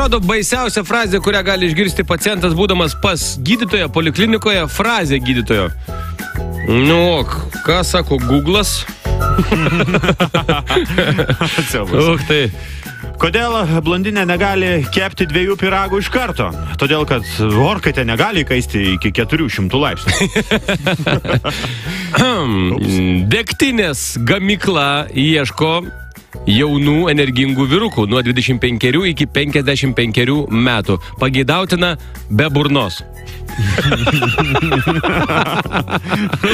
Pasirodo, baisiausia frazė, kurią gali išgirsti pacientas, būdamas pas gydytoją poliklinikoje, frazė gydytojo. Nu, ką sako Google'as? Tai. Kodėl blondinė negali kepti 2 pyragų iš karto? Todėl, kad orkaitė negali įkaisti iki 400 laipsnių. Degtinės gamykla ieško jaunų energingų vyrukų nuo 25 iki 55 metų. Pageidautina be burnos.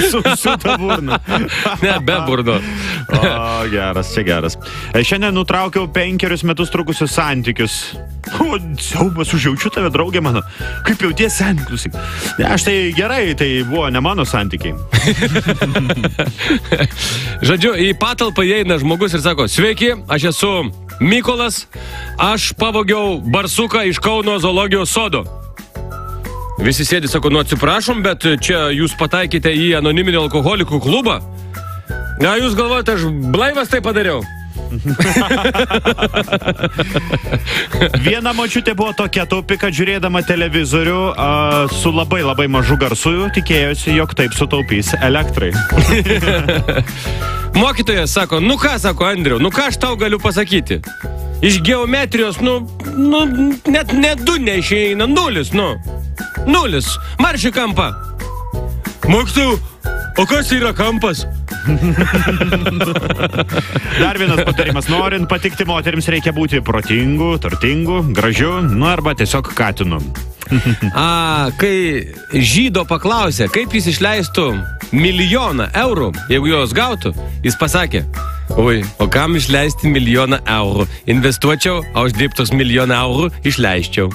Su ta burna. Ne, be burnos. O, geras, čia geras. Šiandien nutraukiau 5 metus trukusius santykius. O, siaubas, užjaučiu tave, draugė mano. Kaip jauties santykius? Ne, aš tai gerai, tai buvo ne mano santykiai. Žodžiu, į patalpą įeina žmogus ir sako, sveiki, aš esu Mykolas, aš pavogiau barsuką iš Kauno zoologijos sodo. Visi sėdi, sako, nu atsiprašom, bet čia jūs pataikite į anoniminį alkoholikų klubą. Na, jūs galvojate, aš blaivas tai padariau. Viena močiutė buvo tokia taupi, kad žiūrėdama televizorių su labai labai mažu garsu tikėjosi, jog taip sutaupys elektrai. Mokytojas sako, nu ką, sako Andriau, nu ką aš tau galiu pasakyti? Iš geometrijos, net 2 neišeina, 0, 0. Marš į kampą. Mokytojau, o kas yra kampas? Dar vienas patarimas. Norint patikti moterims, reikia būti protingu, turtingu, gražiu, arba tiesiog katinu. Kai žydo paklausė, kaip jis išleistų 1 000 000 eurų, jeigu jos gautų, jis pasakė, oi, o kam išleisti 1 000 000 eurų? Investuočiau, o uždirbtus 1 000 000 eurų išleisčiau.